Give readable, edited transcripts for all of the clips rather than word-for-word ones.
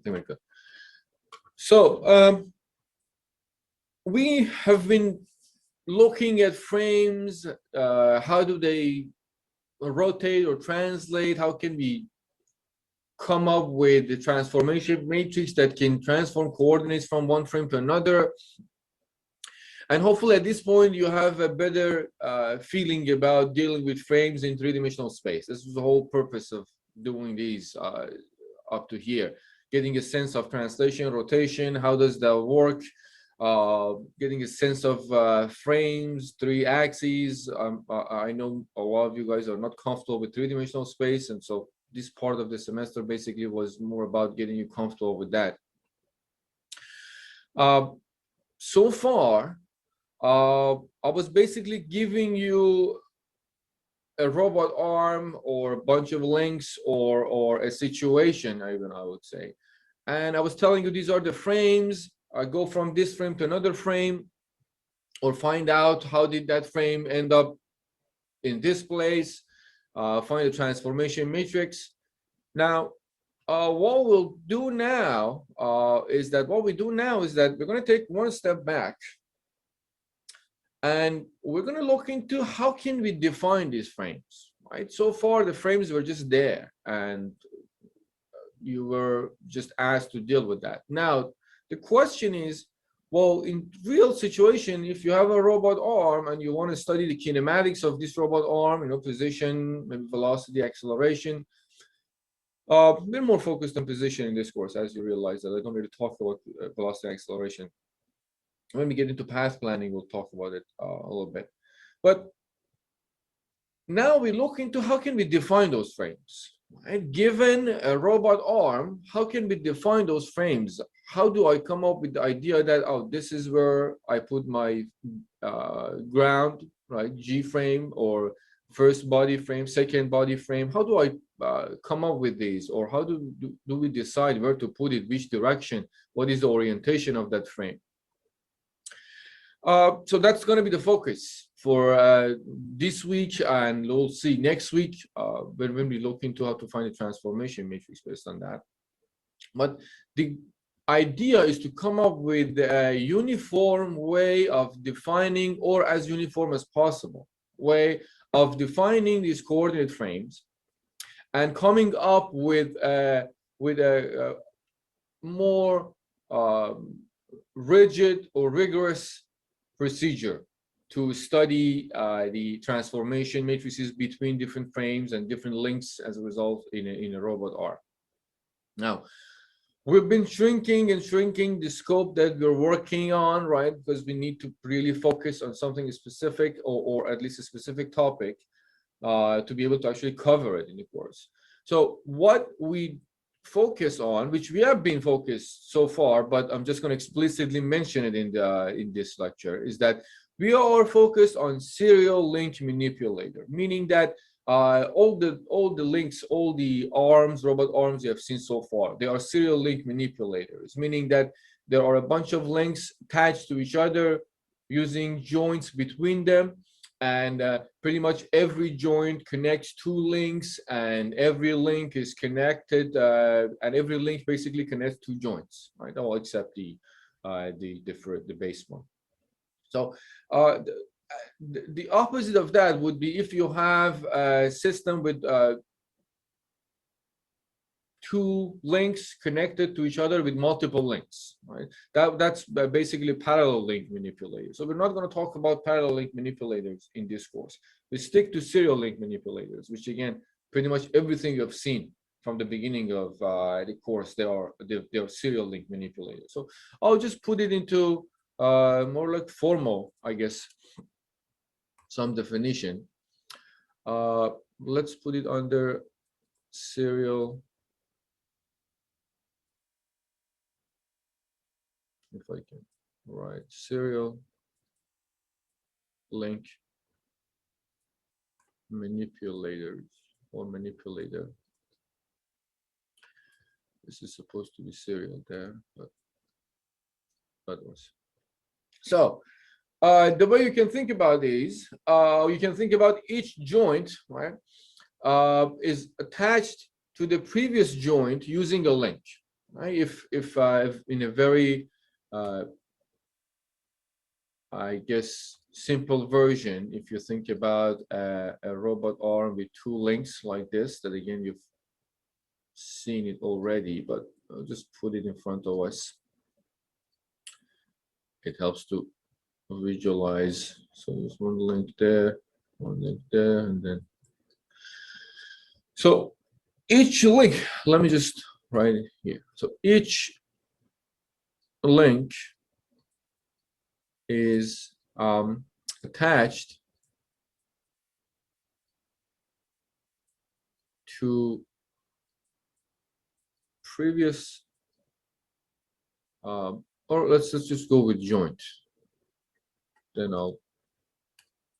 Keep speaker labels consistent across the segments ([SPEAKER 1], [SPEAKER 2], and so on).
[SPEAKER 1] think we're good. So we have been looking at frames. How do they rotate or translate? How can we come up with the transformation matrix that can transform coordinates from one frame to another? And hopefully at this point you have a better feeling about dealing with frames in three-dimensional space. This is the whole purpose of doing these up to here, getting a sense of translation, rotation, how does that work, getting a sense of frames, three axes. I know a lot of you guys are not comfortable with three-dimensional space, and so this part of the semester basically was more about getting you comfortable with that. So far, I was basically giving you a robot arm or a bunch of links or a situation, even I would say. And I was telling you these are the frames. I go from this frame to another frame, or find out how did that frame end up in this place, find the transformation matrix. Now, what we'll do now is that we're going to take one step back. And we're going to look into how can we define these frames, right? So far, the frames were just there, and you were just asked to deal with that. Now, the question is, well, in real situation, if you have a robot arm and you want to study the kinematics of this robot arm, position, maybe velocity, acceleration, we're more focused on position in this course, as you realize that I don't really talk about velocity, acceleration. When we get into path planning, we'll talk about it a little bit. But now we look into how can we define those frames, right? Given a robot arm, how can we define those frames? How do I come up with the idea that, oh, this is where I put my ground, right? G frame, or first body frame, second body frame. How do I come up with these? Or how do we decide where to put it, which direction? What is the orientation of that frame? So that's going to be the focus for this week, and we'll see next week when we look into how to find a transformation matrix based on that. But the idea is to come up with a uniform way of defining, or as uniform as possible, way of defining these coordinate frames, and coming up with a more rigid or rigorous procedure to study the transformation matrices between different frames and different links as a result in a robot arm. Now, we've been shrinking the scope that we're working on, right? Because we need to really focus on something specific, or at least a specific topic to be able to actually cover it in the course. So what we focus on, which we have been focused so far, but I'm just going to explicitly mention it in this lecture, is that we are focused on serial link manipulator, meaning that all the links, all the arms, robot arms you have seen so far, they are serial link manipulators, meaning that there are a bunch of links attached to each other using joints between them. And pretty much every joint connects two links, and every link is connected, and every link basically connects two joints, right? All except the base one. So the opposite of that would be if you have a system with two links connected to each other with multiple links, right? That's basically parallel link manipulators. So we're not going to talk about parallel link manipulators in this course. We stick to serial link manipulators, which again, pretty much everything you have seen from the beginning of the course, they are serial link manipulators. So I'll just put it into more like formal, I guess, some definition. Let's put it under serial. If I can write serial link manipulators or manipulator. This is supposed to be serial there, but that was. So the way you can think about these, you can think about each joint, right, is attached to the previous joint using a link. right? If in a very I guess simple version, if you think about a robot arm with two links like this, that again you've seen it already, but I'll just put it in front of us. It helps to visualize. So there's one link there, and then so each link, let me just write it here. So each link is attached to previous, or let's just go with joint. Then I'll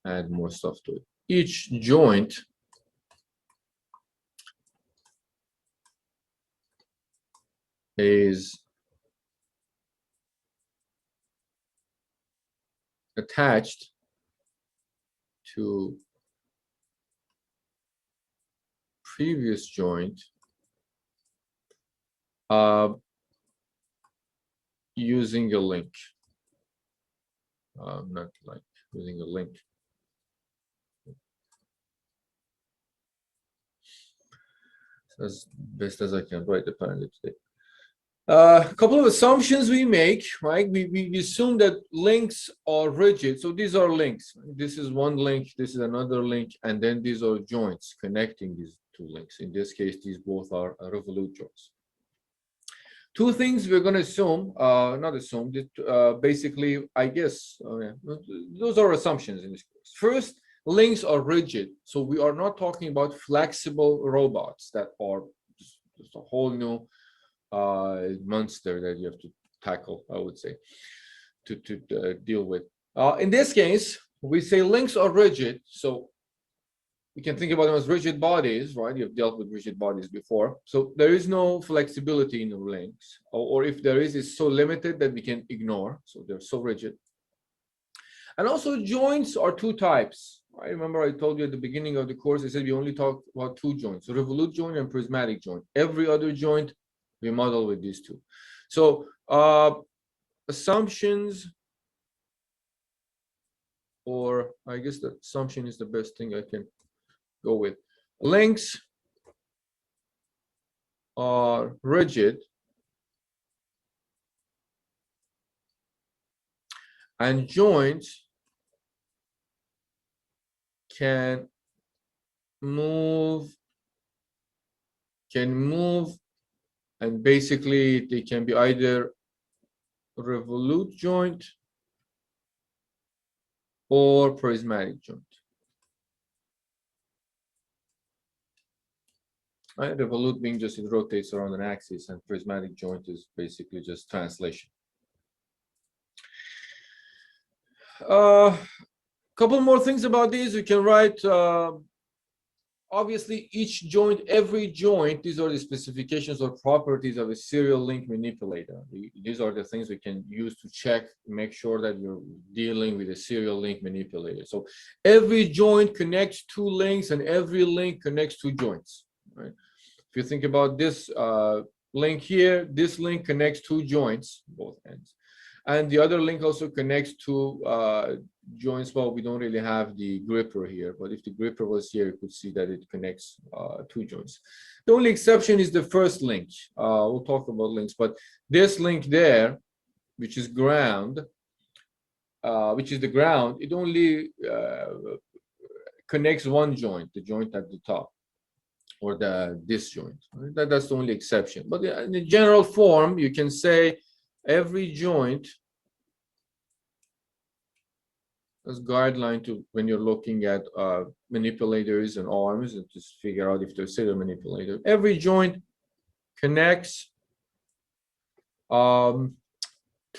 [SPEAKER 1] add more stuff to it. Each joint is attached to previous joint using a link. Not like using a link. As best as I can write apparently today. A couple of assumptions we make, right? We assume that links are rigid. So these are links. This is one link, this is another link, and then these are joints connecting these two links. In this case, these both are revolute joints. Two things we're going to assume, not assume, basically, I guess, those are assumptions in this case. First, links are rigid. So we are not talking about flexible robots that are just a whole new monster that you have to tackle, I would say, to deal with. In this case, we say links are rigid. So we can think about them as rigid bodies, right? You've dealt with rigid bodies before. So there is no flexibility in the links, or if there is, it's so limited that we can ignore. So they're so rigid. And also joints are two types. I remember I told you at the beginning of the course, I said we only talk about two joints, revolute joint and prismatic joint. Every other joint we model with these two. So assumptions, or I guess the assumption is the best thing I can go with. Links are rigid and joints can move, and basically they can be either revolute joint or prismatic joint. Right? Revolute being just it rotates around an axis, and prismatic joint is basically just translation. Couple more things about these. You can write obviously each joint, every joint, these are the specifications or properties of a serial link manipulator. These are the things we can use to check, make sure that you're dealing with a serial link manipulator. So every joint connects two links, and every link connects two joints, right? If you think about this link here, this link connects two joints, both ends. And the other link also connects to joints. Well, we don't really have the gripper here, but if the gripper was here, you could see that it connects two joints. The only exception is the first link. We'll talk about links, but this link there, which is ground, which is the ground, it only connects one joint, the joint at the top, or this joint. Right? That's the only exception. But in the general form, you can say every joint as guideline to when you're looking at manipulators and arms, and just figure out if they're serial manipulator. Every joint connects two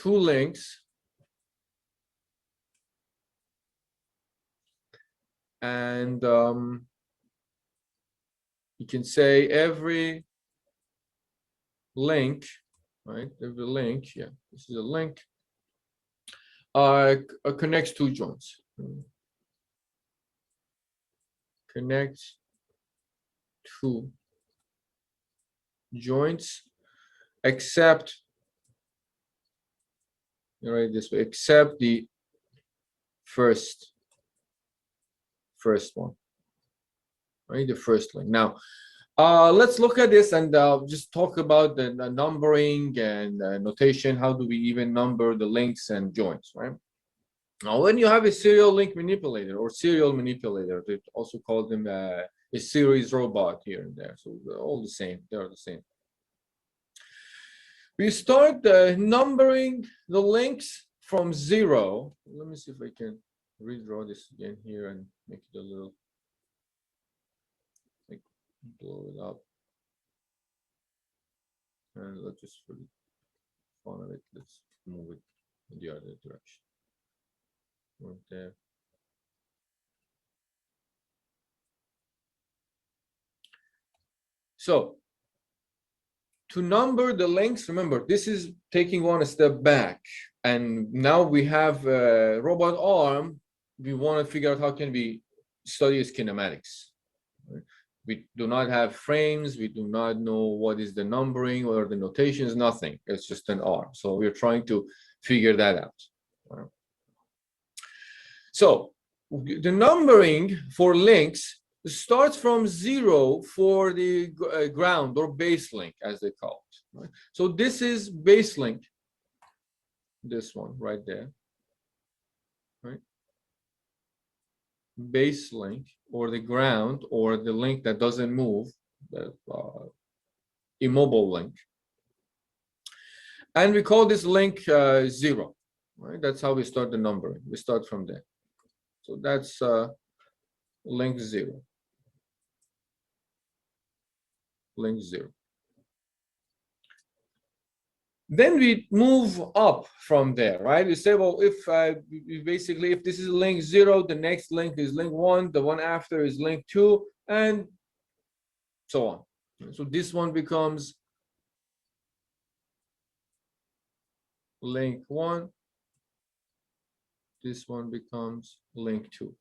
[SPEAKER 1] links, and you can say every link, right? Every link, yeah, this is a link, connects two joints. Connects two joints, except, write this way, except the first one, right? The first link. Now, let's look at this and just talk about the numbering and notation. How do we even number the links and joins, right? Now, when you have a serial link manipulator or serial manipulator, they also call them a series robot here and there. So they're all the same. They're the same. We start numbering the links from 0. Let me see if I can redraw this again here and make it a little, like, blow it up. And let's just, for the fun of it, let's move it in the other direction. Right there. So to number the links, remember, this is taking one step back. And now we have a robot arm. We want to figure out how can we study its kinematics. We do not have frames. We do not know what is the numbering or the notations, nothing. It's just an arm. So we're trying to figure that out. So the numbering for links starts from 0 for the ground or base link, as they call it. Right? So this is base link, this one right there, right? Base link, or the ground, or the link that doesn't move, the immobile link. And we call this link 0, right? That's how we start the numbering. We start from there. So that's link 0. Link 0. Then we move up from there, right? We say, well, if basically, if this is link 0, the next link is link 1, the one after is link 2, and so on. So this one becomes link 1. This one becomes link 2.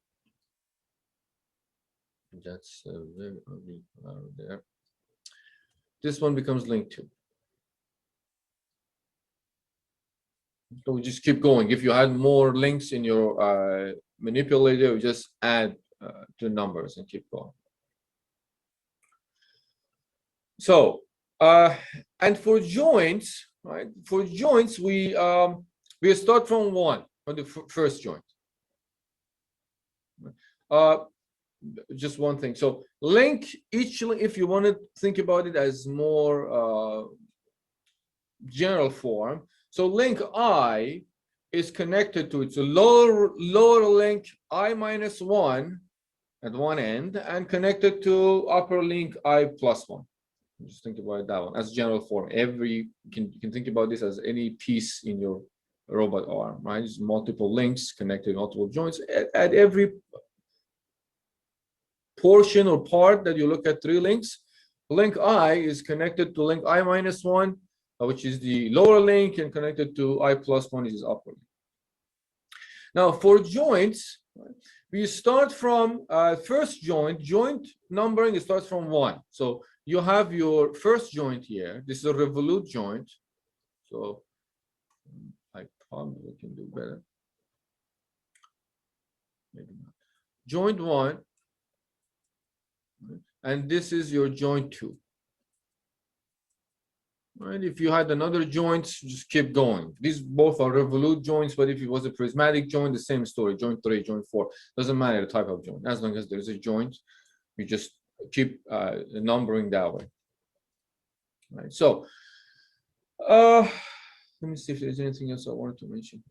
[SPEAKER 1] That's very ugly there. This one becomes link 2. So we just keep going. If you had more links in your manipulator, you just add the numbers and keep going. So, and for joints, right? For joints, we start from 1 on the first joint. Just one thing. So link each link, if you want to think about it as more general form. So link I is connected to its lower link I-1 at one end, and connected to upper link I+1. Just think about that one as general form. You can think about this as any piece in your robot arm, right? It's multiple links connected to multiple joints. At every portion or part that you look at 3 links, link I is connected to link I-1, which is the lower link, and connected to I+1, which is upper link. Now for joints, we start from first joint numbering. It starts from 1. So you have your first joint here. This is a revolute joint. So I probably can do better. Maybe not. Joint 1. And this is your joint 2. Right? If you had another joint, just keep going. These both are revolute joints, but if it was a prismatic joint, the same story. Joint 3, joint 4, doesn't matter the type of joint. As long as there's a joint, you just keep numbering that way. Right. So let me see if there's anything else I wanted to mention.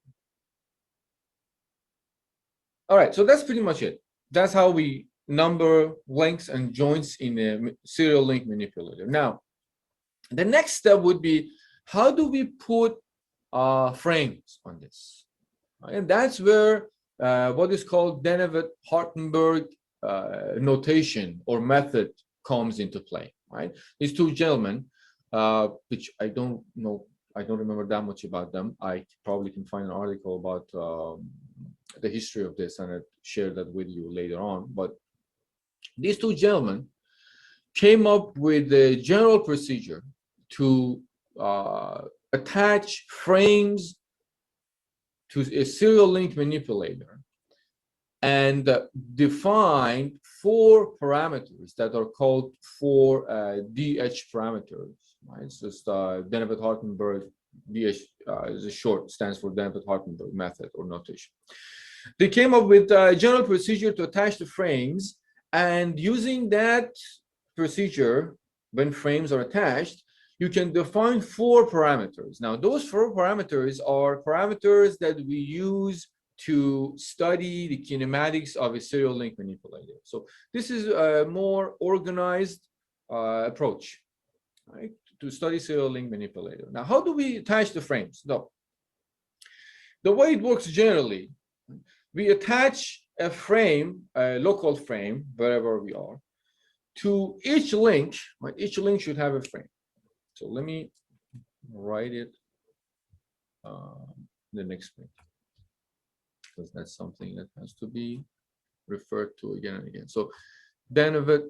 [SPEAKER 1] All right, so that's pretty much it. That's how we number links and joints in a serial link manipulator. Now, the next step would be, how do we put frames on this? And that's where what is called Denavit Hartenberg notation or method comes into play, right? These 2 gentlemen, which I don't know, I don't remember that much about them. I probably can find an article about the history of this, and I'll share that with you later on. But these 2 gentlemen came up with a general procedure to attach frames to a serial link manipulator and define 4 parameters that are called 4 DH parameters. Right? It's just Denavit Hartenberg. DH is a short, stands for Denavit Hartenberg method or notation. They came up with a general procedure to attach the frames, and using that procedure, when frames are attached, you can define 4 parameters. Now, those 4 parameters are parameters that we use to study the kinematics of a serial link manipulator. So this is a more organized approach, right, to study serial link manipulator. Now, how do we attach the frames? No. The way it works generally, we attach a frame, a local frame, wherever we are, to each link, right? Each link should have a frame. So let me write it the next page, because that's something that has to be referred to again and again. So Denavit,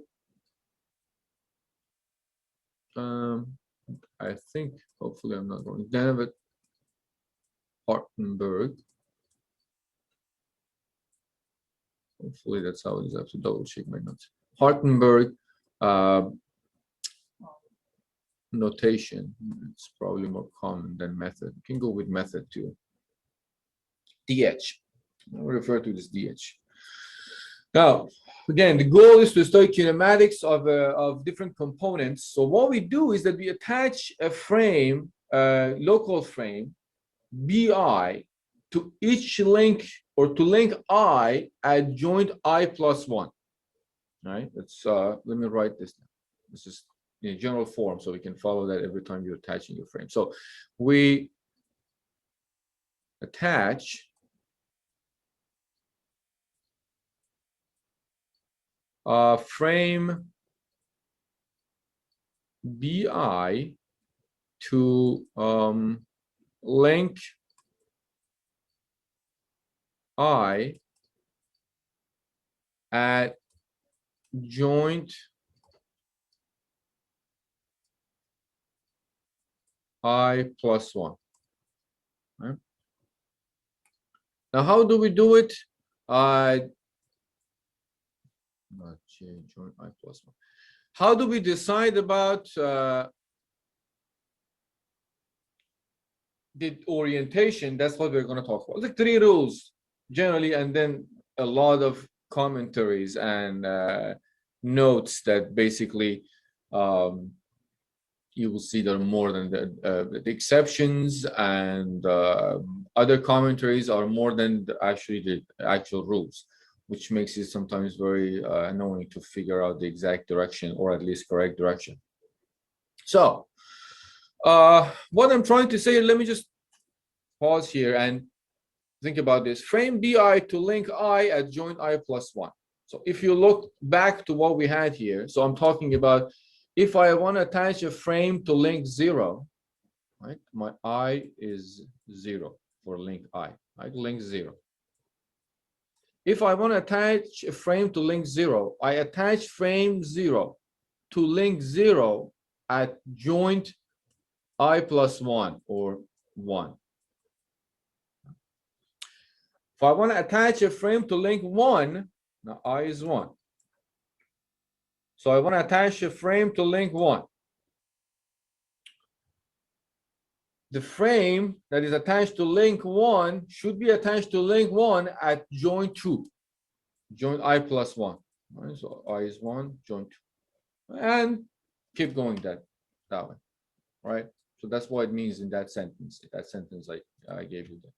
[SPEAKER 1] I think, hopefully I'm not wrong, Denavit Hartenberg. Hopefully that's how it is. I have to double check my notes. Hartenberg notation. It's probably more common than method. You can go with method too. DH. I'll refer to this DH. Now, again, the goal is to study kinematics of different components. So what we do is that we attach a frame, local frame, BI, to each link, or to link I at joint I plus 1. All right, let's let me write this down. This is in a general form, so we can follow that every time you're attaching your frame. So we attach frame BI to link I at joint I plus 1. Right? Now, how do we do it? Joint I plus 1. How do we decide about the orientation? That's what we're going to talk about. The 3 rules generally, and then a lot of commentaries and notes that basically you will see there are more than the exceptions, and other commentaries are more than the actual rules, which makes it sometimes very annoying to figure out the exact direction, or at least correct direction. So what I'm trying to say, let me just pause here and think about this. Frame BI to link I at joint I plus 1. So if you look back to what we had here, so I'm talking about if I want to attach a frame to link 0, right? My I is 0 for link I, right? Link 0. If I want to attach a frame to link 0, I attach frame 0 to link 0 at joint I plus 1 or 1. If I want to attach a frame to link 1, now I is 1. So I want to attach a frame to link 1. The frame that is attached to link 1 should be attached to link 1 at joint 2, joint I plus 1. Right? So I is 1, joint 2. And keep going that way, right? So that's what it means in that sentence I gave you there.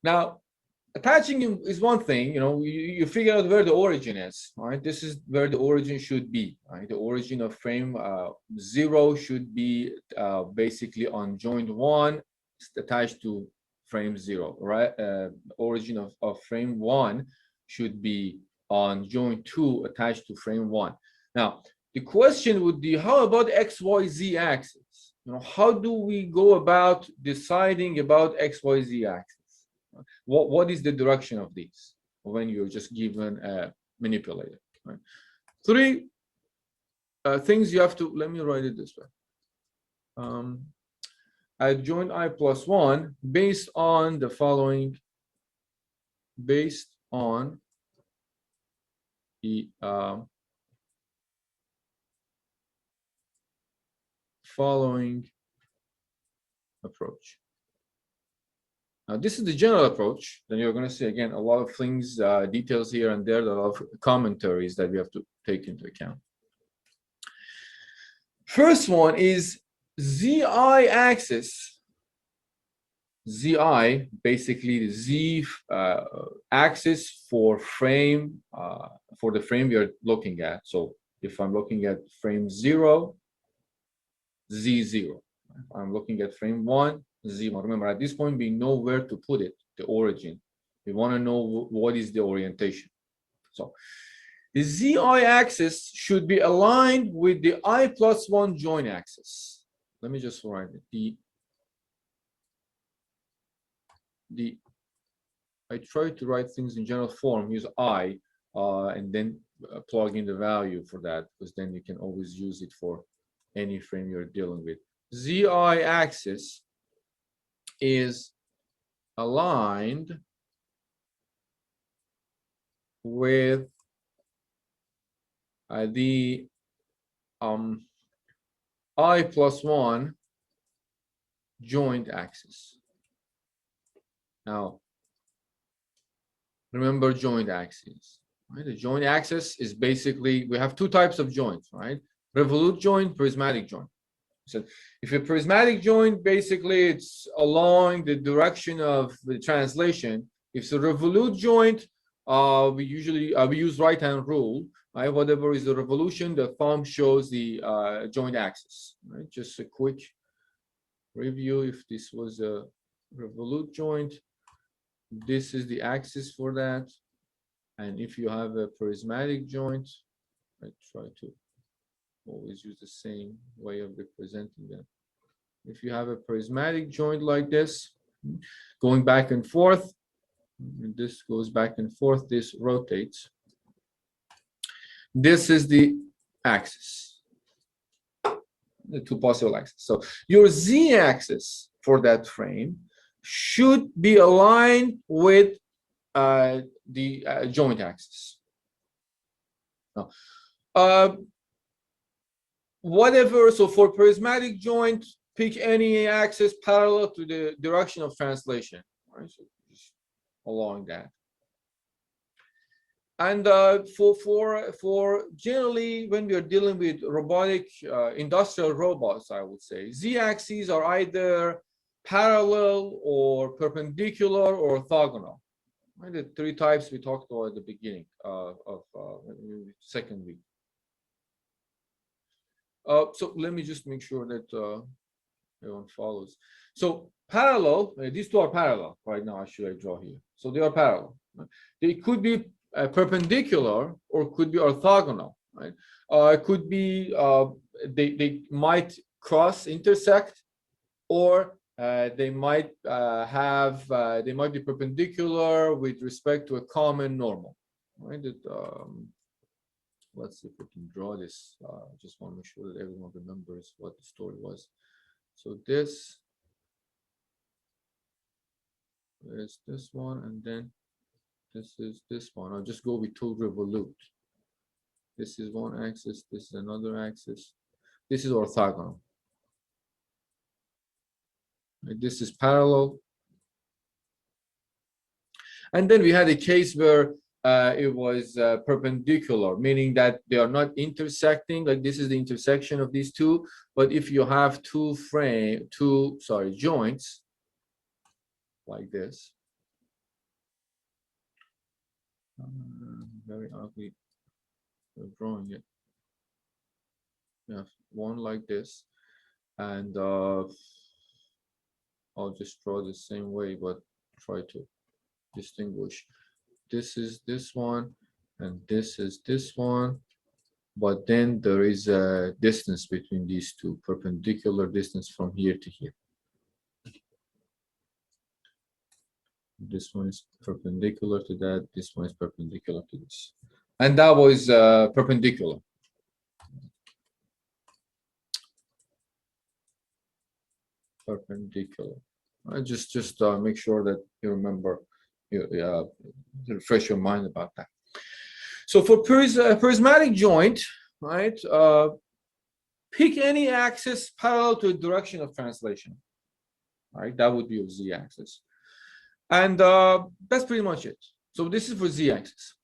[SPEAKER 1] Now, attaching is one thing, you figure out where the origin is, right? This is where the origin should be, right? The origin of frame 0 should be basically on joint 1, attached to frame 0, right? Origin of frame 1 should be on joint 2, attached to frame 1. Now, the question would be, how about XYZ axis? How do we go about deciding about XYZ axis? What is the direction of these when you're just given a manipulator? Right? 3 things you have to, let me write it this way. adjoint I plus 1 based on the following, based on the following approach. Now, this is the general approach. Then you're going to see, again, a lot of things, details here and there, a lot of commentaries that we have to take into account. First one is ZI axis. ZI, basically the Z axis for frame, for the frame we are looking at. So if I'm looking at frame 0, Z0. If I'm looking at frame 1, Z1. Remember, at this point, we know where to put it, the origin. We want to know what is the orientation. So the ZI axis should be aligned with the I plus 1 joint axis. Let me just write it. I try to write things in general form, use I, and then plug in the value for that, because then you can always use it for any frame you're dealing with. ZI axis is aligned with the I plus 1 joint axis. Now, remember joint axes, right? The joint axis is basically, we have two types of joints, right? Revolute joint, prismatic joint. So if a prismatic joint, basically it's along the direction of the translation. If it's a revolute joint, we usually we use right-hand rule, right? Whatever is the revolution, the thumb shows the joint axis, right? Just a quick review. If this was a revolute joint, this is the axis for that. And if you have a prismatic joint, I try to always use the same way of representing them. If you have a prismatic joint like this, going back and forth, and this goes back and forth, this rotates. This is the axis, the two possible axes. So your Z-axis for that frame should be aligned with the joint axis. Now, whatever, so for prismatic joint, pick any axis parallel to the direction of translation, right? So just along that. And for generally, when we are dealing with robotic industrial robots, I would say Z-axes are either parallel or perpendicular or orthogonal. Right? The three types we talked about at the beginning of second week. So let me just make sure that everyone follows. So parallel, these two are parallel right now. Actually, I draw here. So they are parallel. Right? They could be perpendicular or could be orthogonal. Right? It could be they might cross, intersect, or they might they might be perpendicular with respect to a common normal. Right? That, let's see if we can draw this. Just want to make sure that everyone remembers what the story was. So this is this one, and then this is this one. I'll just go with two revolute. This is one axis, this is another axis. This is orthogonal. This is parallel. And then we had a case where it was perpendicular, meaning that they are not intersecting. Like this is the intersection of these two. But if you have two joints like this, very ugly drawing it. You have one like this, and I'll just draw the same way, but try to distinguish. This is this one, and this is this one, but then there is a distance between these two, perpendicular distance from here to here. This one is perpendicular to that, this one is perpendicular to this. And that was perpendicular. perpendicular. Just make sure that you remember, refresh your mind about that. So for prismatic joint, right, pick any axis parallel to the direction of translation. Right, that would be your z-axis, and that's pretty much it. So this is for z-axis.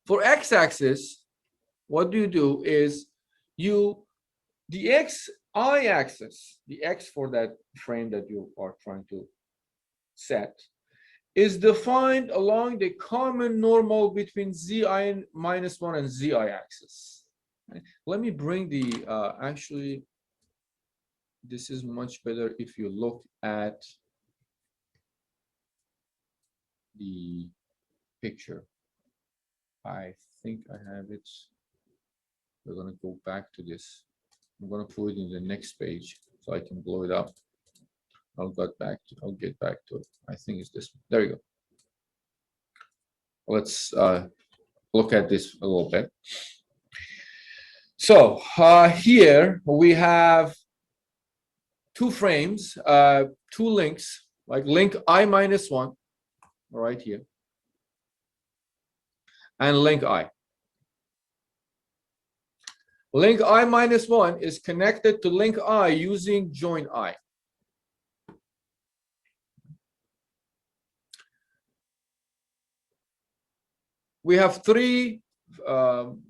[SPEAKER 1] For x-axis, what do is the x-axis, the x for that frame that you are trying to set, is defined along the common normal between zi minus 1 and zi axis. Right? Let me bring the actually, this is much better if you look at the picture. I think I have it. We're going to go back to this. I'm going to put it in the next page so I can blow it up. I'll get back to it. I think it's this one. There you go. Let's look at this a little bit. So here we have two frames, two links, like link I minus 1 right here, and link I. Link I minus 1 is connected to link I using joint I. We have three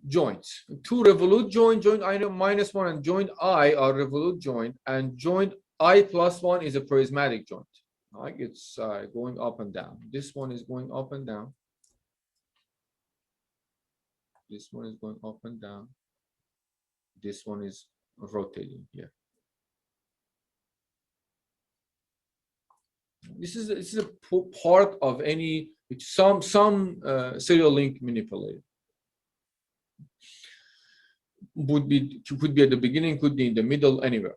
[SPEAKER 1] joints. Two revolute joint I minus 1 and joint I are revolute joint, and joint I plus 1 is a prismatic joint. Like it's going up and down. This one is going up and down. This one is going up and down. This one is rotating here. This is a part of any some serial link manipulator. Could be at the beginning, could be in the middle, anywhere.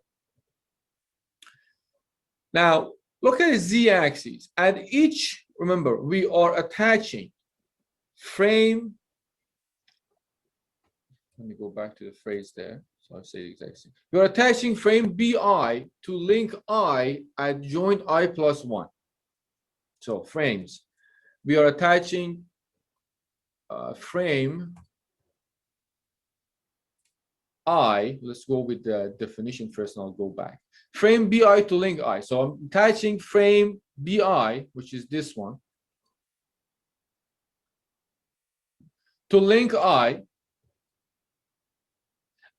[SPEAKER 1] Now look at the z-axis. At each, remember, we are attaching frame. Let me go back to the phrase there. So I say the exact same. We're attaching frame BI to link I at joint I plus 1. So frames. We are attaching frame I. Let's go with the definition first and I'll go back. Frame BI to link I. So I'm attaching frame BI, which is this one, to link I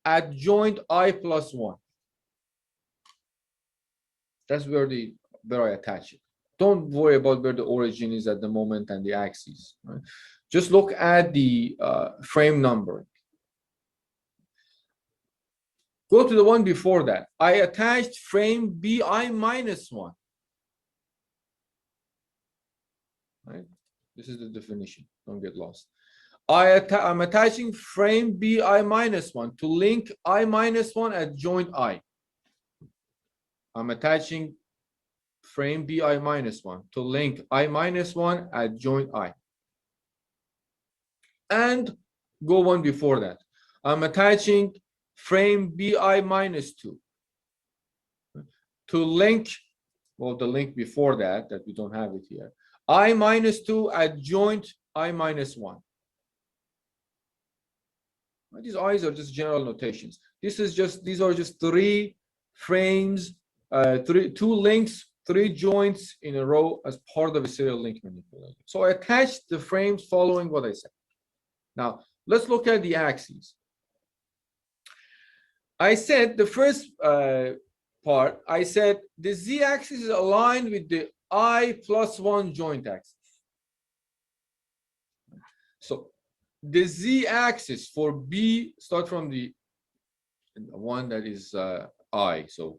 [SPEAKER 1] at joint I plus 1. That's where I attach it. Don't worry about where the origin is at the moment and the axis. Right? Just look at the frame numbering. Go to the one before that. I attached frame BI minus 1. Right? This is the definition. Don't get lost. I'm attaching frame BI minus 1 to link I minus 1 at joint I. I'm attaching frame BI minus 1 to link I minus 1 at joint I. And go one before that. I'm attaching frame BI minus 2 to link, well, the link before that we don't have it here, I minus 2 at joint I minus 1. These I's are just general notations. These are just three frames, two links, three joints in a row as part of a serial link manipulator. So I attached the frames following what I said. Now let's look at the axes. I said the first part, I said the z-axis is aligned with the I plus 1 joint axis. So the z-axis for B, start from the one that is I, so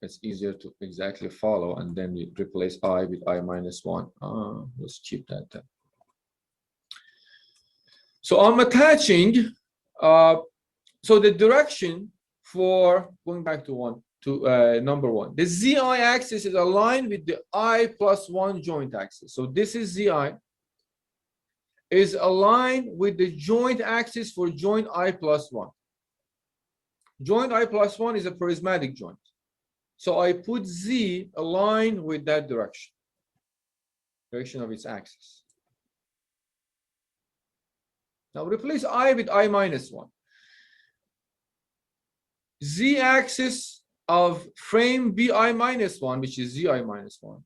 [SPEAKER 1] it's easier to exactly follow, and then we replace I with I minus 1. Let's keep that then. So I'm attaching, so the direction for, going back to number 1, the zi axis is aligned with the I plus 1 joint axis. So this is zi, is aligned with the joint axis for joint I plus 1. Joint I plus 1 is a prismatic joint. So I put Z aligned with that direction of its axis. Now replace I with I minus 1. Z axis of frame BI minus 1, which is ZI minus 1,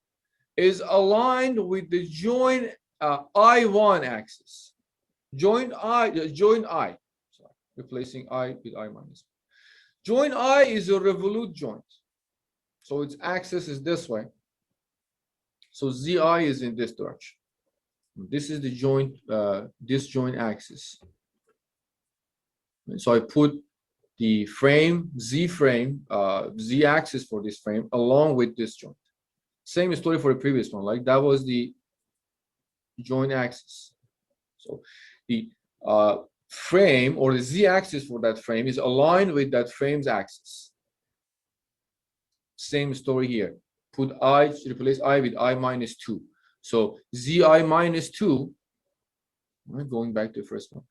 [SPEAKER 1] is aligned with the joint I1 axis. Joint I, sorry, replacing I with I minus 1. Joint I is a revolute joint. So its axis is this way. So ZI is in this direction. This is the joint, this joint axis. And so I put the frame, Z axis for this frame along with this joint. Same story for the previous one, like that was the joint axis. So the frame or the Z axis for that frame is aligned with that frame's axis. Same story here. Put I, replace I with I minus 2. So ZI minus 2, going back to the first one.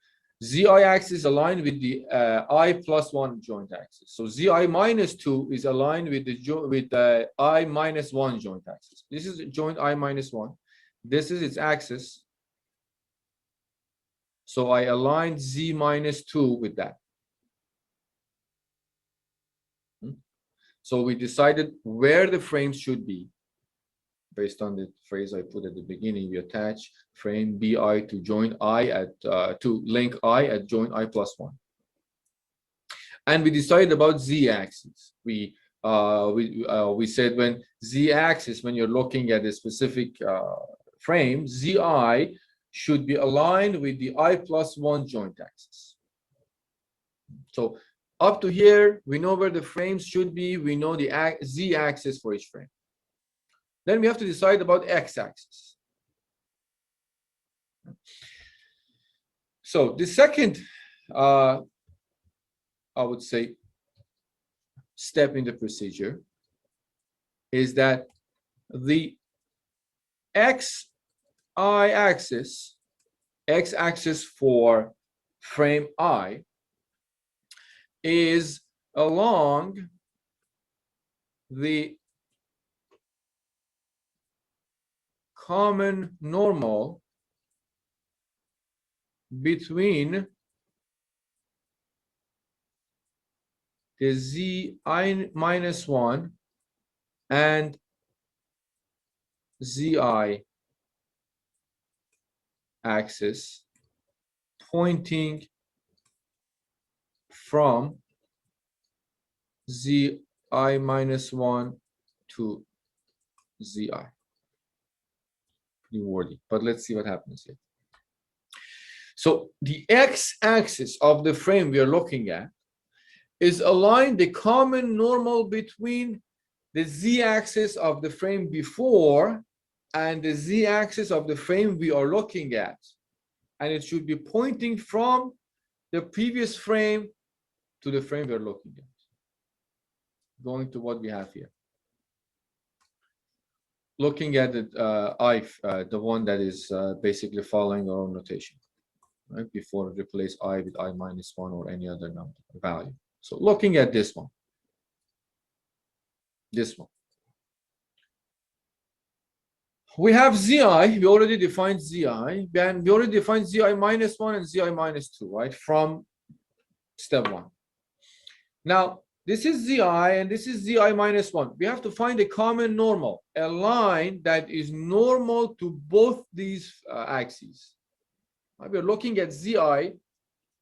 [SPEAKER 1] ZI axis aligned with the I plus 1 joint axis. So ZI minus 2 is aligned with the I minus 1 joint axis. This is joint I minus 1. This is its axis. So I aligned Z minus 2 with that. So we decided where the frames should be. Based on the phrase I put at the beginning, we attach frame BI to joint I at to link I at joint I plus 1. And we decided about Z axis. We said when Z axis, when you're looking at a specific frame, ZI should be aligned with the I plus 1 joint axis. So up to here, we know where the frames should be. We know the Z axis for each frame. Then we have to decide about X axis. So the second, I would say, step in the procedure is that the X axis for frame I is along the common normal between the ZI minus 1 and ZI axis pointing from ZI minus 1 to ZI. Pretty wordy, but let's see what happens here. So the X axis of the frame we are looking at is aligned the common normal between the Z axis of the frame before and the Z axis of the frame we are looking at. And it should be pointing from the previous frame to the frame we're looking at. Going to what we have here. Looking at the one that is basically following our own notation, right? Before replace I with I minus 1 or any other number value. So looking at this one. We have ZI, we already defined ZI, and we already defined ZI minus 1 and ZI minus 2, right? From step 1. Now, this is ZI and this is ZI minus 1. We have to find a common normal, a line that is normal to both these axes. We're looking at ZI.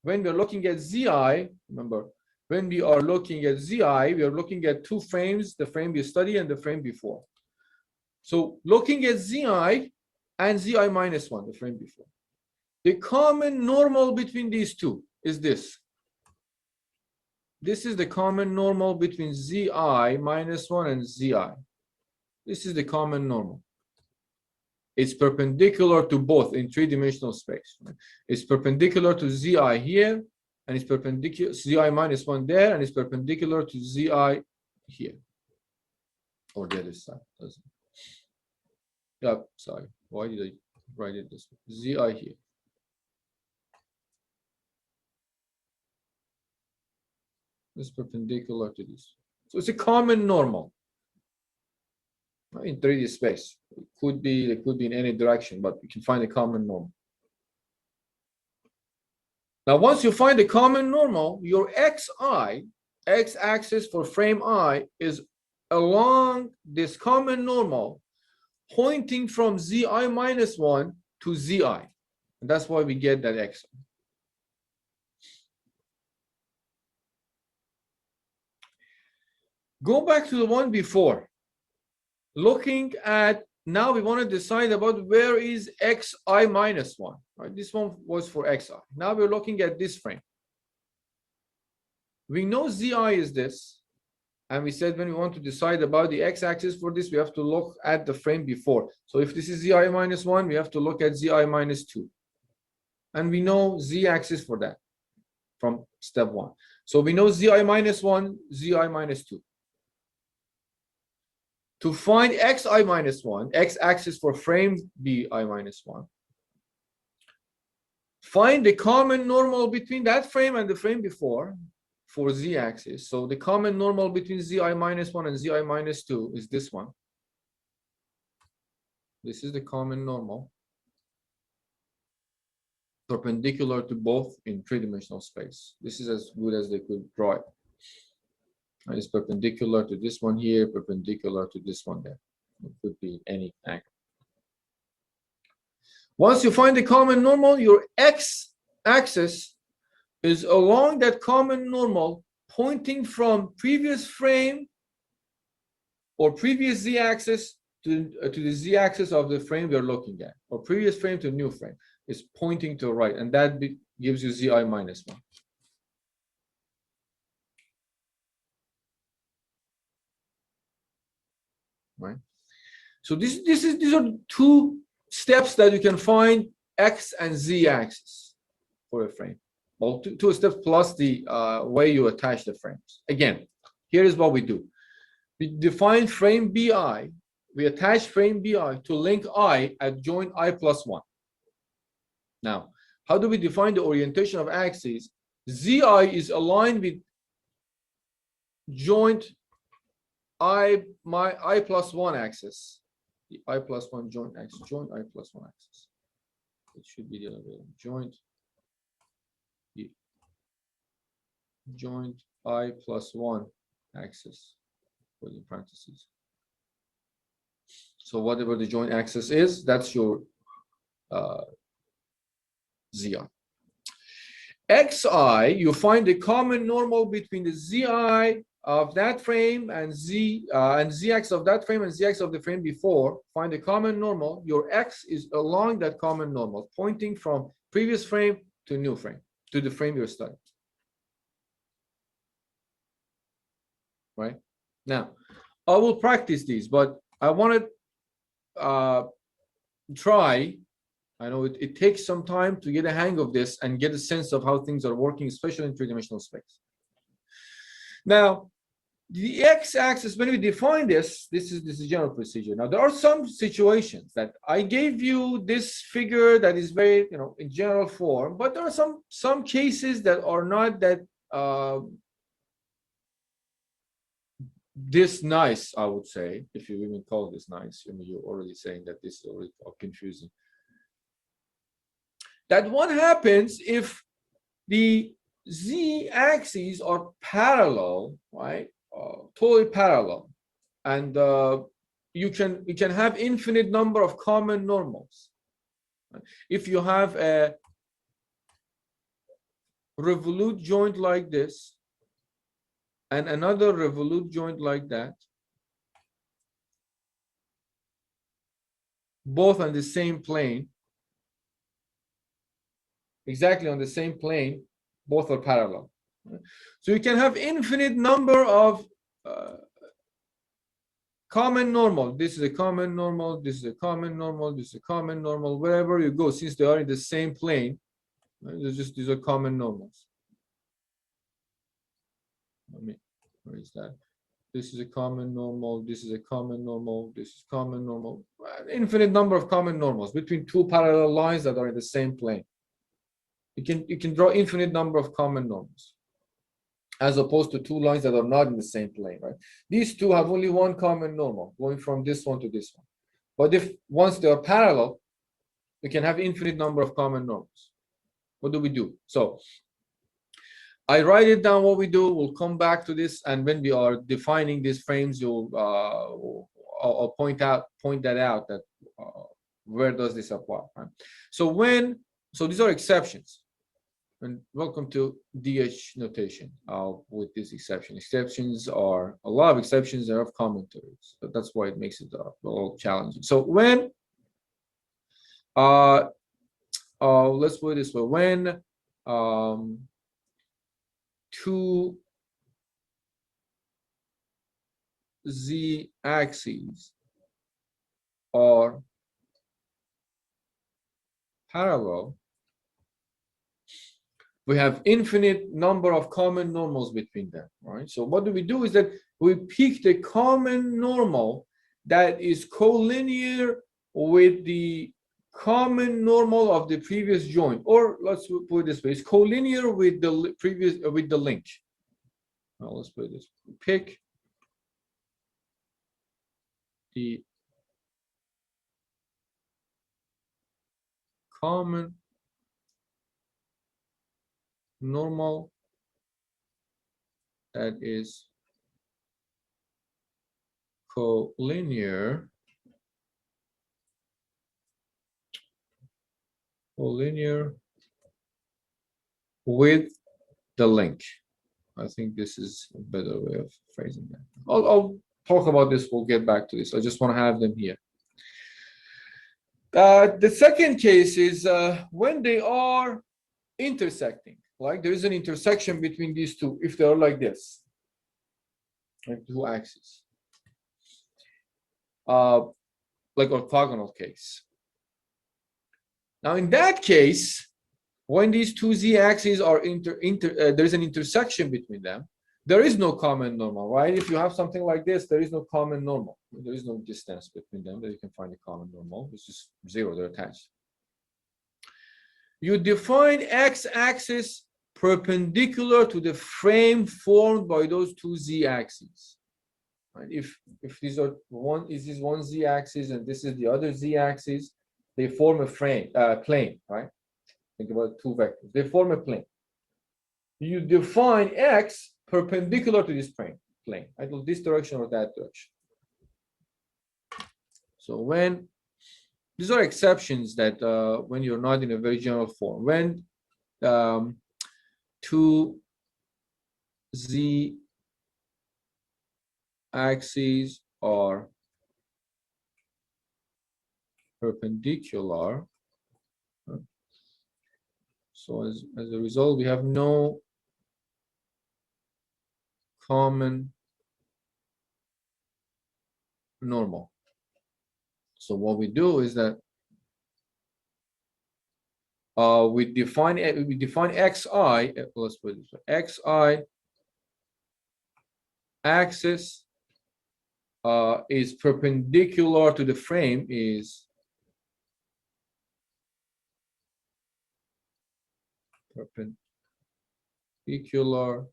[SPEAKER 1] When we're looking at ZI, remember, when we are looking at ZI, we are looking at two frames, the frame we study and the frame before. So looking at ZI and ZI minus 1, the frame before. The common normal between these two is this. This is the common normal between ZI minus 1 and ZI. This is the common normal. It's perpendicular to both in three-dimensional space. It's perpendicular to ZI here, and it's perpendicular ZI minus 1 there, and it's perpendicular to ZI here. Or the other side. Yeah, sorry. Why did I write it this way? ZI here. It's perpendicular to this. So it's a common normal. in 3D space. It could be in any direction, but you can find a common normal. Now, once you find a common normal, your xi, x-axis for frame I, is along this common normal, pointing from zi minus 1 to zi. And that's why we get that x. Go back to the one before. Looking at, now we want to decide about where is xi minus 1. Right? This one was for xi. Now we're looking at this frame. We know zi is this. And we said when we want to decide about the x-axis for this, we have to look at the frame before. So if this is zi minus 1, we have to look at zi minus 2. And we know z-axis for that from step 1. So we know zi minus 1, zi minus 2. To find xi minus 1, x-axis for frame bi minus 1, find the common normal between that frame and the frame before for z-axis. So the common normal between zi minus 1 and zi minus 2 is this one. This is the common normal, perpendicular to both in three-dimensional space. This is as good as they could draw it. It's perpendicular to this one here, perpendicular to this one there. It could be any angle. Once you find the common normal, your x-axis is along that common normal, pointing from previous frame or previous z-axis to the z-axis of the frame we're looking at, or previous frame to new frame. It's pointing to the right, and that gives you zi minus 1. Right. So these are two steps that you can find x and z axis for a frame. Well, two steps plus the way you attach the frames. Again, here is what we do. We define frame bi. We attach frame bi to link I at joint I plus 1. Now, how do we define the orientation of axes? Zi is aligned with joint I plus 1 axis, the I plus 1 joint axis, joint I plus 1 axis. It should be the other way. Joint I plus 1 axis for the parentheses. So whatever the joint axis is, that's your zi. Xi, you find the common normal between the zi of that frame and zx of that frame and zx of the frame before. Find the common normal. Your x is along that common normal, pointing from previous frame to new frame, to the frame you're studying. Right? Now, I will practice these, but I want to try. I know it takes some time to get a hang of this and get a sense of how things are working, especially in three-dimensional space. Now, the x-axis, when we define this is general procedure. Now, there are some situations that I gave you this figure that is very, in general form, but there are some cases that are not that this nice, I would say, if you even call this nice. You're already saying that this is already confusing. That what happens if the z-axes are parallel, right? Totally parallel, and you can have infinite number of common normals. If you have a revolute joint like this and another revolute joint like that, both on the same plane, exactly on the same plane, both are parallel. So you can have infinite number of common normal. This is a common normal, this is a common normal, this is a common normal, wherever you go, since they are in the same plane, right? These are common normals. Where is that? This is a common normal, this is a common normal, this is common normal. Infinite number of common normals between two parallel lines that are in the same plane. You can draw infinite number of common normals. as opposed to two lines that are not in the same plane, right? These two have only one common normal, going from this one to this one. But if once they are parallel, we can have infinite number of common normals. What do we do? So I write it down what we do. We'll come back to this, and when we are defining these frames, I'll point that out that where does this apply? Right? So these are exceptions. And welcome to DH notation with this exception. Exceptions are a lot of exceptions that have commentaries, but that's why it makes it a little challenging. So when let's put it this way: when two z-axes are parallel, we have infinite number of common normals between them, right? So what do is that we pick the common normal that is collinear with the common normal of the previous joint, or let's put it this way: it's collinear with the previous with the link. Now let's put it this way. Pick the common normal that is collinear with the link. I think this is a better way of phrasing that. I'll talk about this. We'll get back to this. I just want to have them here. The second case is when they are intersecting. Like there is an intersection between these two. If they are like this, like two axes, like orthogonal case. Now, in that case, when these two z-axes are there's an intersection between them, there is no common normal, right? If you have something like this, there is no common normal. There is no distance between them that you can find a common normal. It's just zero, they're attached. You define x-axis perpendicular to the frame formed by those two z-axes. Right? If these are this is one z-axis and this is the other z-axis, they form a plane, right? Think about two vectors. They form a plane. You define x perpendicular to this plane, either this direction or that direction. So when these are exceptions that when you're not in a very general form, when two z-axes are perpendicular. So as a result, we have no common normal. So what we do is that we define xi. Let's put it this way: xi axis is perpendicular to the frame is perpendicular.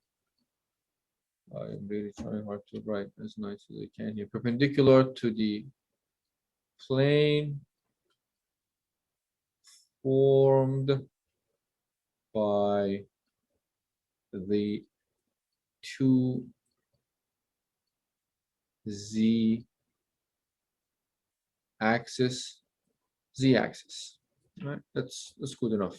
[SPEAKER 1] I'm really trying hard to write as nice as I can here. Perpendicular to the plane formed by the two z-axis. Right? That's good enough.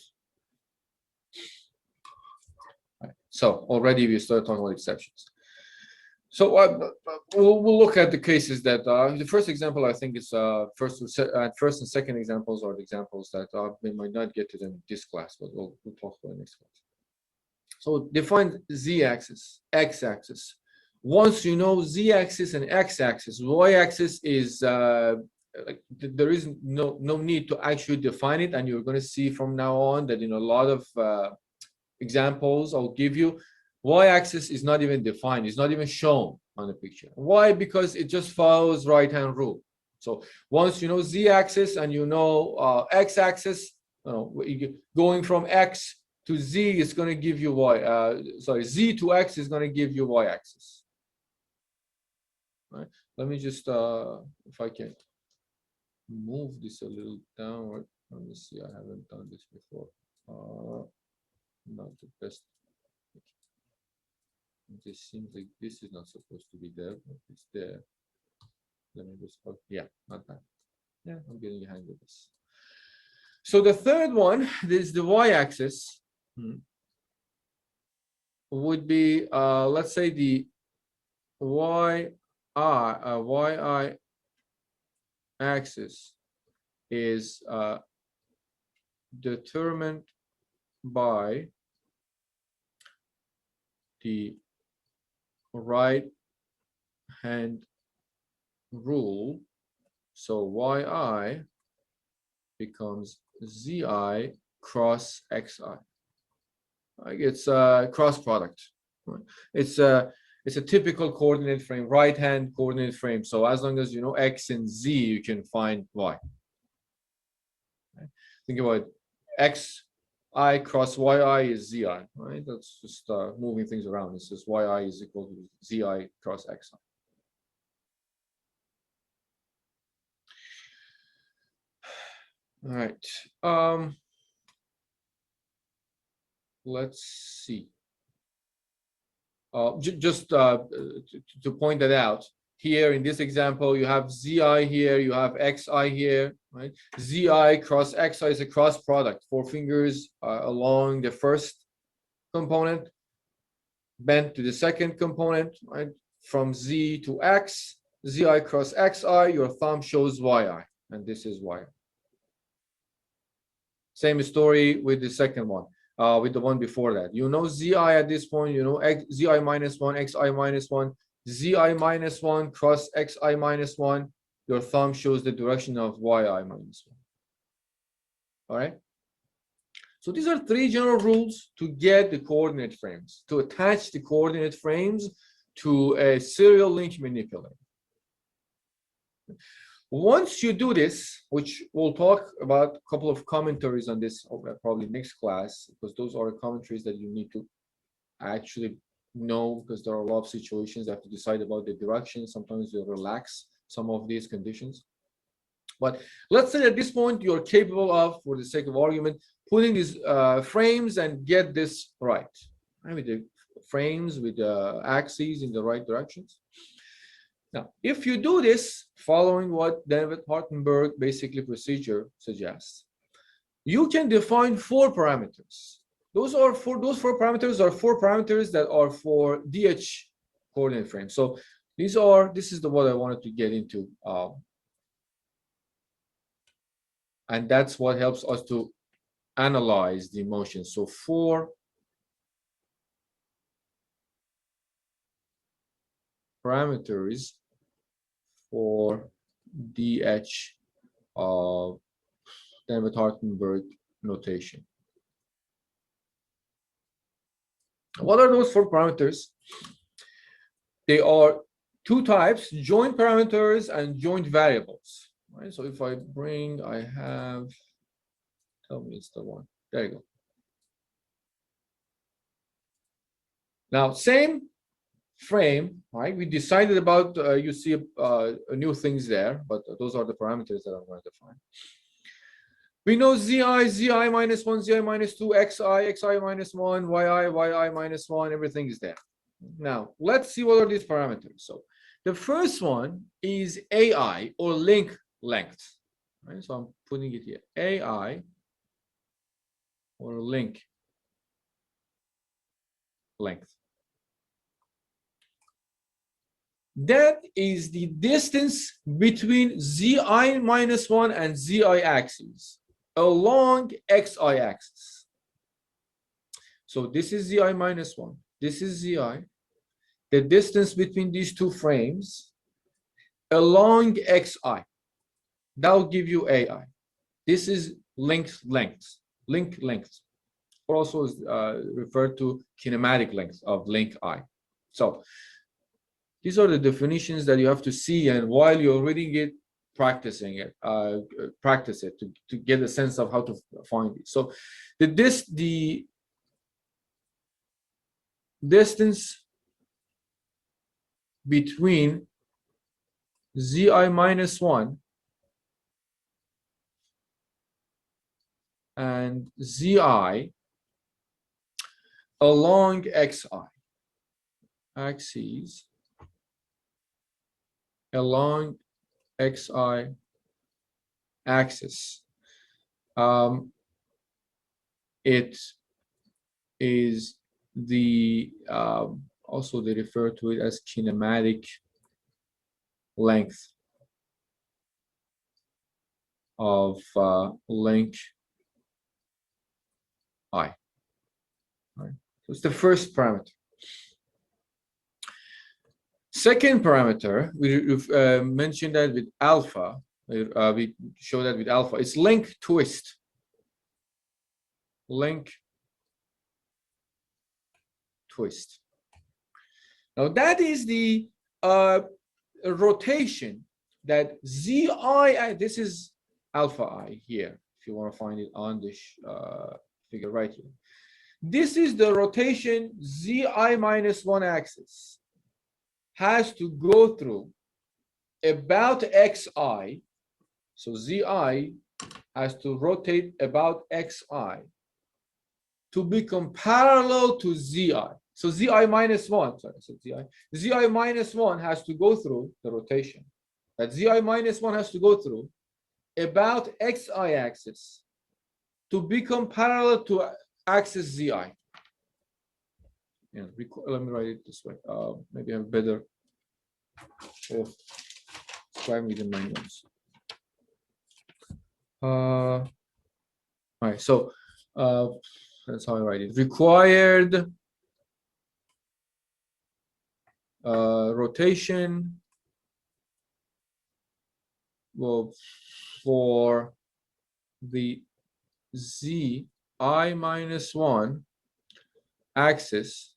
[SPEAKER 1] Right. So already we started talking about exceptions. So we'll look at the cases that the first example, I think, is first and second examples are the examples that we might not get to them in this class, but we'll talk about next class. So define z-axis, x-axis. Once you know z-axis and x-axis, y-axis is there is no need to actually define it, and you're going to see from now on that in a lot of examples I'll give you, y-axis is not even defined. It's not even shown on the picture. Why? Because it just follows right-hand rule. So once you know z-axis and you know x-axis, going from x to Z is going to give you Y. Sorry, Z to X is going to give you Y axis. Right. Let me just, if I can move this a little downward. Let me see. I haven't done this before. Not the best. This seems like this is not supposed to be there, but it's there. Let me just, oh, yeah, not that. Yeah, I'm getting the hang of this. So the third one, this is the y-axis, would be, let's say the y axis is determined by the right hand rule. So yi becomes zi cross xi. Like it's a cross product. It's a typical coordinate frame, right hand coordinate frame. So as long as you know x and z, you can find y. Think about x I cross yi is zi, right? That's just moving things around. It says yi is equal to zi cross xi. All right. Let's see. Just to point that out, here in this example, you have zi here, you have xi here, right? Zi cross xi is a cross product. 4 fingers along the first component, bent to the second component, right? From z to x, zi cross xi, your thumb shows yi, and this is yi. Same story with the second one. With the one before that. You know zi at this point, you know zi minus 1, xi minus 1, zi minus 1 cross xi minus 1. Your thumb shows the direction of yi minus 1. All right? So these are 3 general rules to get the coordinate frames, to attach the coordinate frames to a serial link manipulator. Once you do this, which we'll talk about a couple of commentaries on this probably next class, because those are commentaries that you need to actually know, because there are a lot of situations you have to decide about the direction. Sometimes you relax some of these conditions. But let's say at this point you're capable of, for the sake of argument, putting these frames and get this right. With the frames with the axes in the right directions. Now, if you do this, following what Denavit Hartenberg basically procedure suggests, you can define 4 parameters. Those 4 parameters are 4 parameters that are for DH coordinate frames. So this is what I wanted to get into. And that's what helps us to analyze the motion. So 4 parameters for DH Denavit Hartenberg notation. What are those 4 parameters? They are 2 types, joint parameters and joint variables. Right? So if I have, tell me it's the one. There you go. Now, same frame, right? We decided about, you see new things there, but those are the parameters that I'm going to define. We know zi minus 1, zi minus 2, xi minus 1, yi minus 1, everything is there. Now, let's see what are these parameters. So the first one is ai, or link length. Right? So I'm putting it here, ai, or link length. That is the distance between zi minus 1 and zi axes along xi axis. So this is zi minus 1. This is zi. The distance between these 2 frames along xi. That will give you ai. This is link length, or also referred to kinematic length of link I. So these are the definitions that you have to see, and while you're reading it, practice it to get a sense of how to find it. So the distance between zi minus 1 and zi along xi, axes along xi axis. It is the also they refer to it as kinematic length of link I. Right. So it's the first parameter. Second parameter, we've mentioned that with alpha. We show that with alpha. It's link twist. Link twist. Now that is the rotation that zi, this is alpha I here, if you want to find it on this figure right here. This is the rotation zi minus 1 axis has to go through about xi. So zi has to rotate about xi to become parallel to zi. So zi minus 1, sorry, I said zi minus 1 has to go through the rotation that zi minus 1 has to go through about xi axis to become parallel to axis zi. Yeah, let me write it this way. Maybe I have better describing the my notes. All right, so that's how I write it. Required rotation, well, for the zi minus 1 axis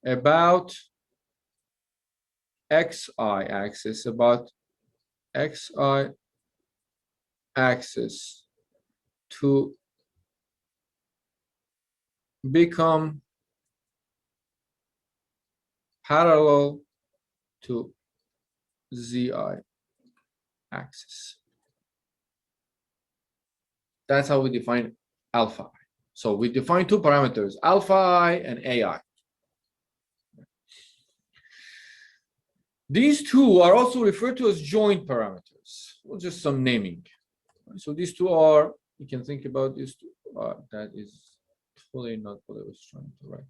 [SPEAKER 1] about xi axis, about xi axis to become parallel to zi axis. That's how we define alpha I. So we define two parameters, alpha I and ai. These two are also referred to as joint parameters, or just some naming. So these two are, you can think about these two. That is totally not what I was trying to write.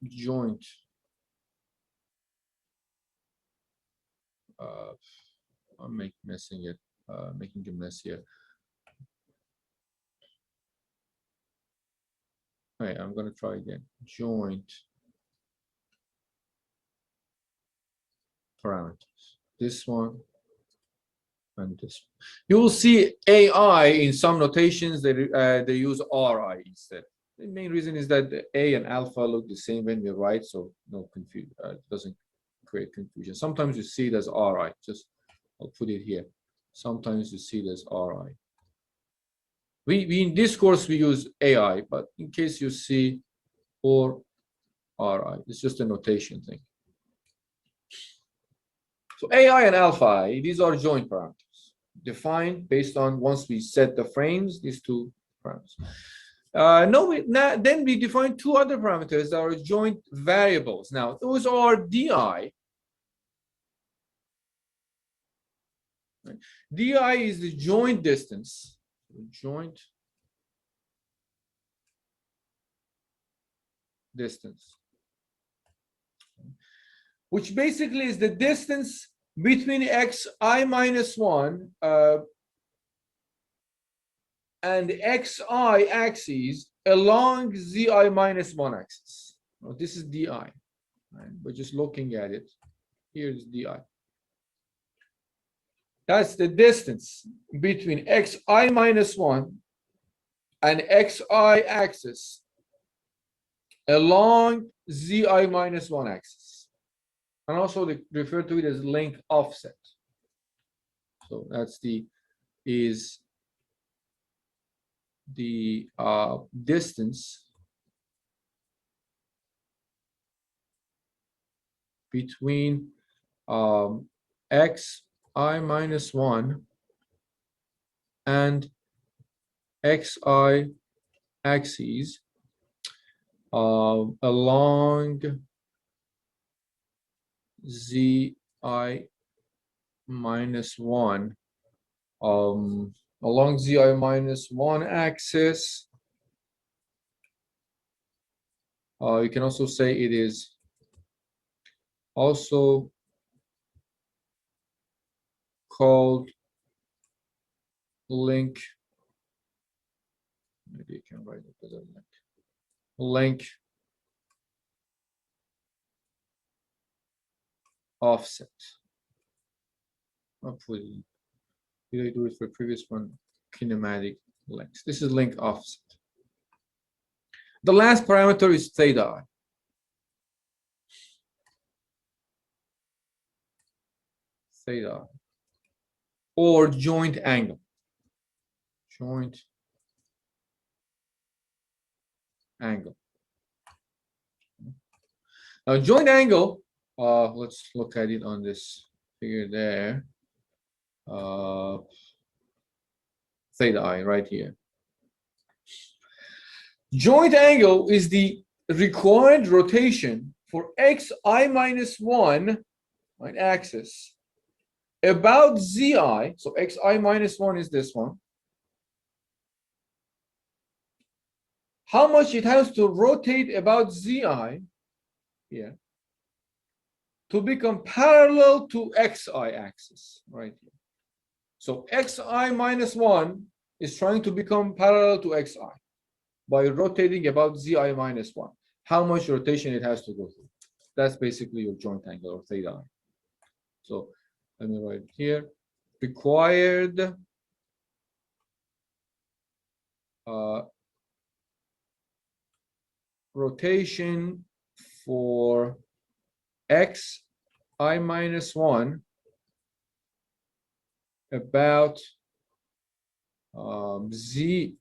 [SPEAKER 1] Joint. I'm making a mess here. All right, I'm going to try again. Joint parameters. This one and this one. You will see AI in some notations. They use RI instead. The main reason is that the A and alpha look the same when we write, so no confusion. It doesn't create confusion. Sometimes you see it as RI. Just I'll put it here. Sometimes you see it as RI. We in this course we use AI, but in case you see or RI, it's just a notation thing. So AI and alpha I, these are joint parameters defined based on, once we set the frames, these two parameters. Then we define two other parameters that are joint variables. Now those are DI. Right? DI is the joint distance. Joint distance, which basically is the distance between xi minus 1 and xi axes along zi minus 1 axis. Now, this is di. Right? We're just looking at it. Here's di. That's the distance between xi minus 1 and xi axis along zi minus 1 axis. And also they refer to it as link offset. So that's the distance between xi minus 1 and xi axes along zi minus 1 along zi minus 1 axis. You can also say it is also called link. Maybe you can write it as a link offset. Hopefully, did I do it for the previous one? Kinematic links. This is link offset. The last parameter is theta I. Theta I. Or joint angle. Joint angle. Now, joint angle, let's look at it on this figure there. Theta I right here. Joint angle is the required rotation for xi minus 1 right, axis about zi. So xi minus 1 is this one. How much it has to rotate about zi here to become parallel to xi axis right here. So xi minus 1 is trying to become parallel to xi by rotating about zi minus 1. How much rotation it has to go through. That's basically your joint angle or theta I. So let me write here. Required rotation for xi minus 1 about zi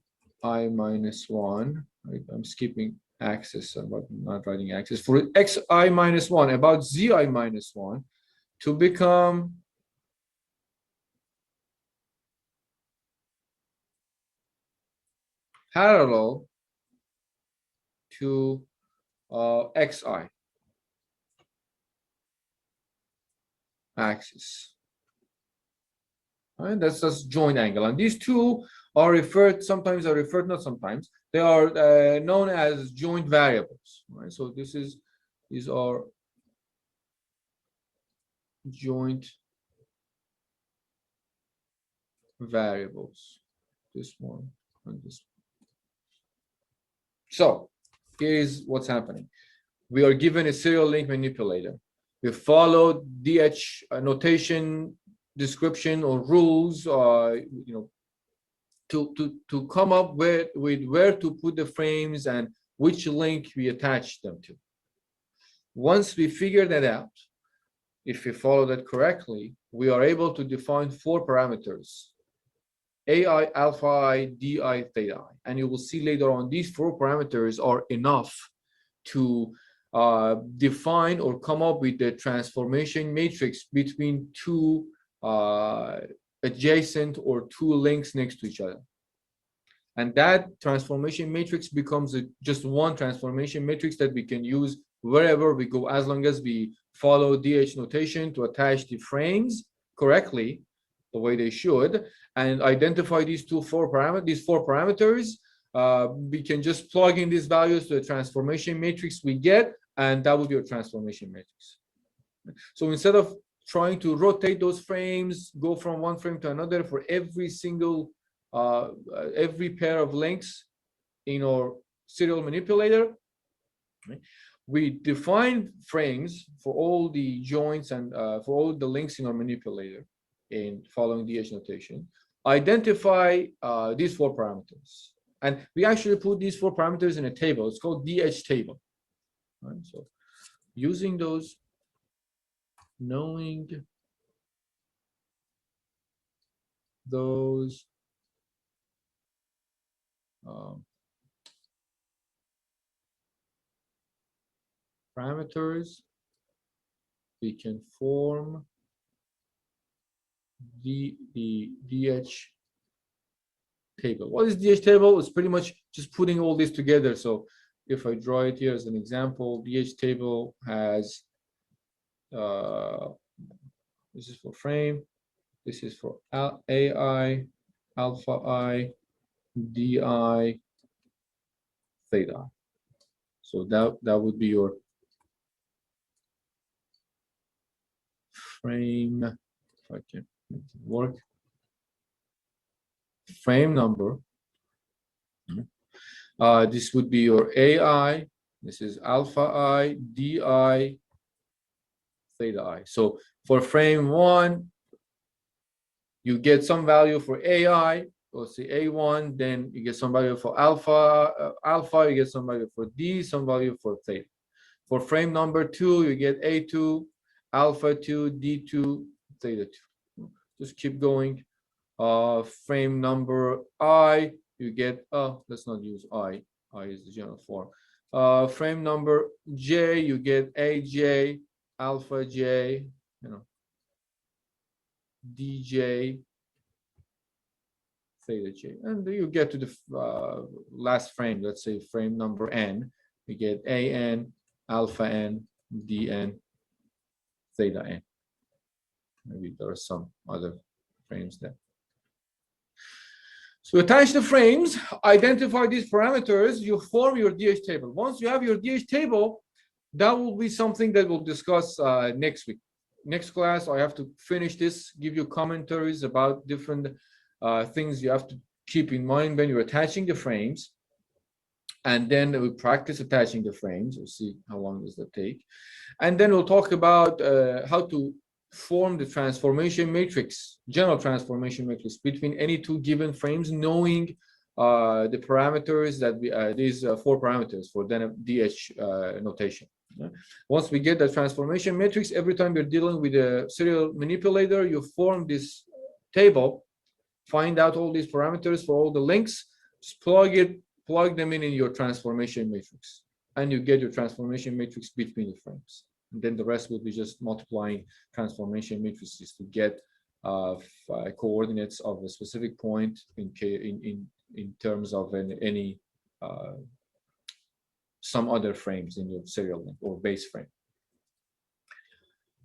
[SPEAKER 1] minus 1. Right? I'm skipping axis, I'm not writing axis. For xi minus 1 about zi minus 1 to become parallel to xi axis. Right? That's joint angle, and these two are referred, sometimes are referred, not sometimes, they are known as joint variables. Right? So these are joint variables. This one and this one. So here is what's happening. We are given a serial link manipulator. We follow DH notation, description, or rules, to come up with where to put the frames and which link we attach them to. Once we figure that out, if we follow that correctly, we are able to define 4 parameters: AI, alpha I, DI, theta I. And you will see later on, these 4 parameters are enough to define or come up with the transformation matrix between 2 adjacent or 2 links next to each other. And that transformation matrix becomes just one transformation matrix that we can use wherever we go, as long as we follow DH notation to attach the frames correctly, the way they should, and identify these 4 parameters. We can just plug in these values to the transformation matrix we get, and that will be your transformation matrix. So instead of trying to rotate those frames, go from one frame to another for every single every pair of links in our serial manipulator, right, we define frames for all the joints and for all the links in our manipulator in following DH notation, identify these 4 parameters. And we actually put these 4 parameters in a table. It's called DH table. Right? So using those, knowing those parameters, we can form the DH table. What is DH table? It's pretty much just putting all this together. So if I draw it here as an example, DH table has this is for frame, this is for AI, alpha I, DI, theta. So that would be your frame, if I can make it work, frame number. This would be your AI, this is alpha I, DI, theta I. So for frame 1, you get some value for AI, let's say A1, then you get some value for alpha, you get some value for D, some value for theta. For frame number 2, you get A2, alpha 2, D2, theta 2. Just keep going. Frame number I, you get, let's not use I is the general form. Frame number J, you get AJ, alpha J, DJ, theta J. And you get to the last frame, let's say frame number N, you get AN, alpha N, DN, theta N. Maybe there are some other frames there. So attach the frames, identify these parameters, you form your DH table. Once you have your DH table, that will be something that we'll discuss next week. Next class, I have to finish this, give you commentaries about different things you have to keep in mind when you're attaching the frames. And then we'll practice attaching the frames. We'll see how long does that take. And then we'll talk about how to form the transformation matrix, general transformation matrix between any two given frames, knowing the parameters that these 4 parameters for DH notation. Once we get the transformation matrix, every time you're dealing with a serial manipulator, you form this table, find out all these parameters for all the links, just plug them in your transformation matrix, and you get your transformation matrix between the frames. And then the rest will be just multiplying transformation matrices to get coordinates of a specific point in terms of any some other frames in your serial link or base frame.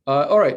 [SPEAKER 1] All right.